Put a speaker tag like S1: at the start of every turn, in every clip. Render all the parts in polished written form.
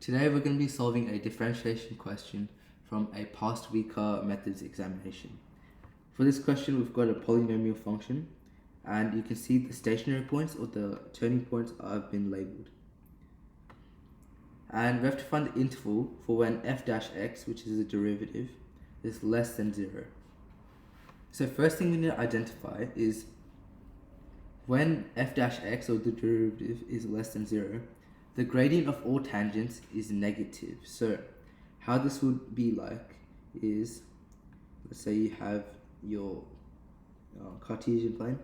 S1: Today we're going to be solving a differentiation question from a past weaker methods examination. For this question we've got a polynomial function and you can see the stationary points or the turning points have been labelled. And we have to find the interval for when f dash x, which is a derivative, is less than 0. So first thing we need to identify is when f dash x or the derivative is less than 0, the gradient of all tangents is negative. So how this would be like is, let's say you have your Cartesian plane.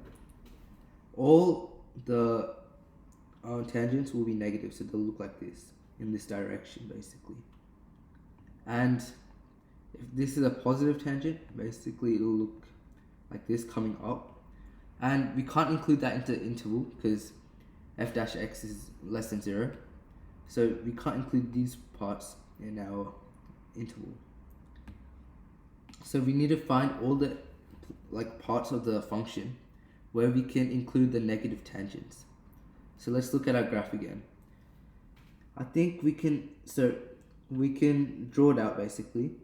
S1: All the tangents will be negative, so they'll look like this, in this direction basically. And if this is a positive tangent, basically it'll look like this coming up. And we can't include that into the interval because f dash x is less than 0. So we can't include these parts in our interval. So we need to find all the parts of the function where we can include the negative tangents. So let's look at our graph again. I think we can draw it out basically.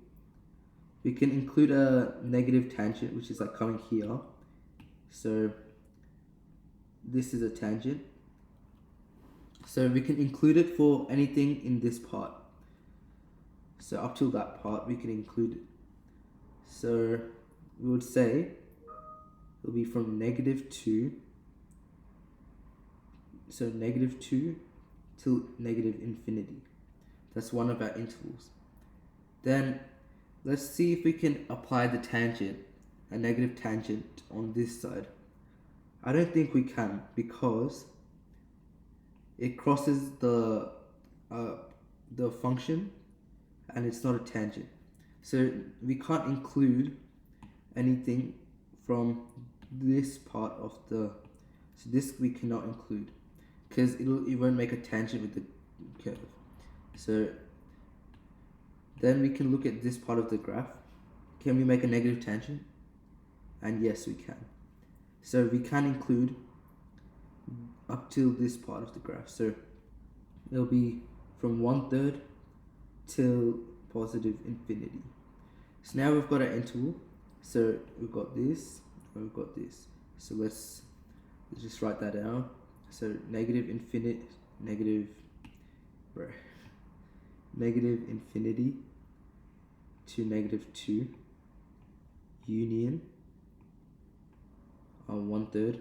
S1: We can include a negative tangent, which is like coming here. So this is a tangent. So we can include it for anything in this part. So up till that part we can include it. So we would say it'll be from -2. So -2 till -infinity. That's one of our intervals. Then let's see if we can apply the tangent, a negative tangent on this side. I don't think we can because it crosses the function and it's not a tangent. So we can't include anything from this part of so this we cannot include because it won't make a tangent with the curve. So then we can look at this part of the graph. Can we make a negative tangent? And yes, we can. So we can include up till this part of the graph. So it'll be from 1/3 till positive infinity. So now we've got our interval. So we've got this and we've got this. So let's just write that down. So negative infinity to -2 union 1/3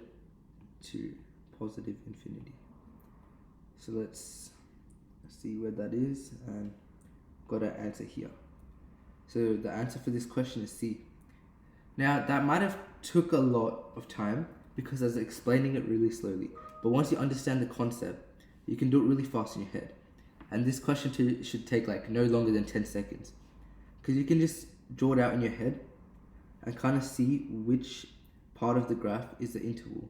S1: to positive infinity. So let's see where that is, and got our answer here. So the answer for this question is C. Now that might have took a lot of time because I was explaining it really slowly, but once you understand the concept you can do it really fast in your head. And this question should take no longer than 10 seconds because you can just draw it out in your head and kind of see which part of the graph is the interval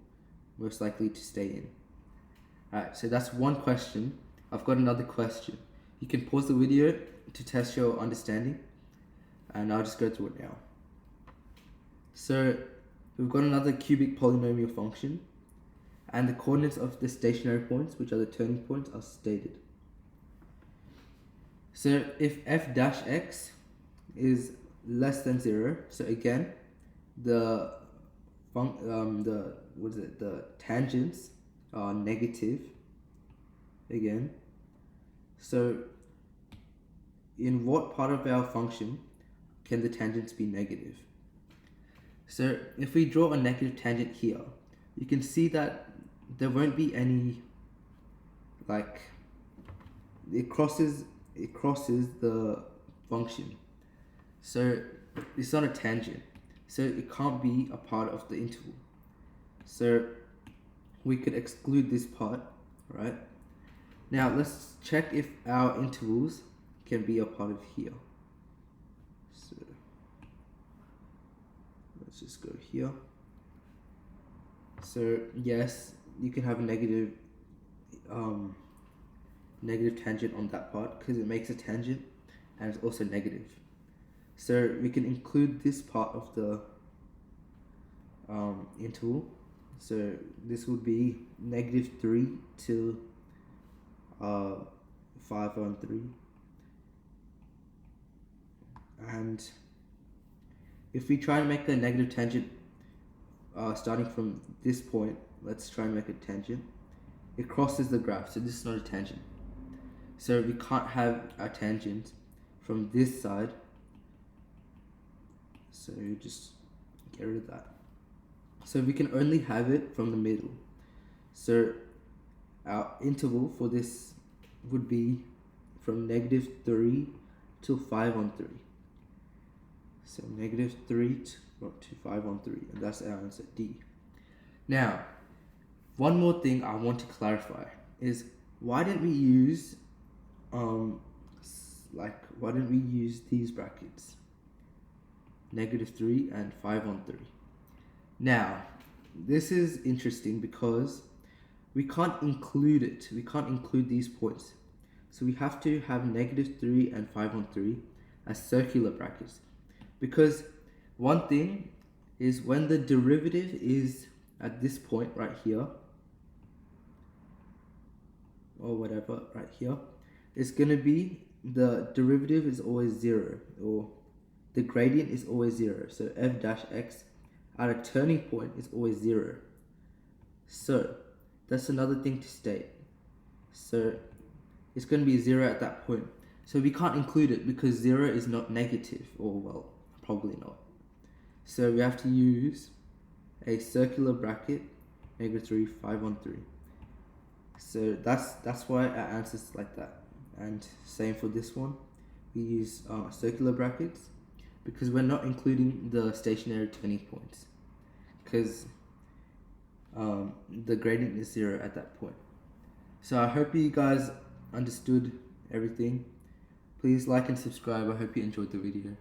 S1: most likely to stay in. Alright, so that's one question. I've got another question. You can pause the video to test your understanding and I'll just go through it now. So we've got another cubic polynomial function and the coordinates of the stationary points, which are the turning points, are stated. So if f dash x is less than 0, so again the tangents are negative again. So in what part of our function can the tangents be negative? So if we draw a negative tangent here, you can see that there won't be any it crosses the function. So it's not a tangent. So it can't be a part of the interval. So we could exclude this part, right? Now let's check if our intervals can be a part of here. So let's just go here. So yes, you can have a negative tangent on that part because it makes a tangent and it's also negative. So we can include this part of the interval. So this would be -3 till 5 on 3. And if we try and make the negative tangent starting from this point, let's try and make a tangent. It crosses the graph, so this is not a tangent. So we can't have a tangent from this side. So just get rid of that. So we can only have it from the middle. So our interval for this would be from -3 to 5 on 3. So -3 to 5 on 3, and that's our answer, D. Now, one more thing I want to clarify is why didn't we use why didn't we use these brackets? -3 and 5 on 3. Now, this is interesting because we can't include it. We can't include these points. So we have to have -3 and 5 on 3 as circular brackets. Because one thing is when the derivative is at this point right here, or whatever, right here, it's going to be the derivative is always 0, or the gradient is always 0. So f dash x at a turning point is always 0. So that's another thing to state. So it's going to be 0 at that point. So we can't include it because 0 is not negative, or well, probably not. So we have to use a circular bracket, -3, 5 on 3. So that's why our answer's like that. And same for this one, we use circular brackets because we're not including the stationary turning points because the gradient is 0 at that point. So I hope you guys understood everything. Please like and subscribe. I hope you enjoyed the video.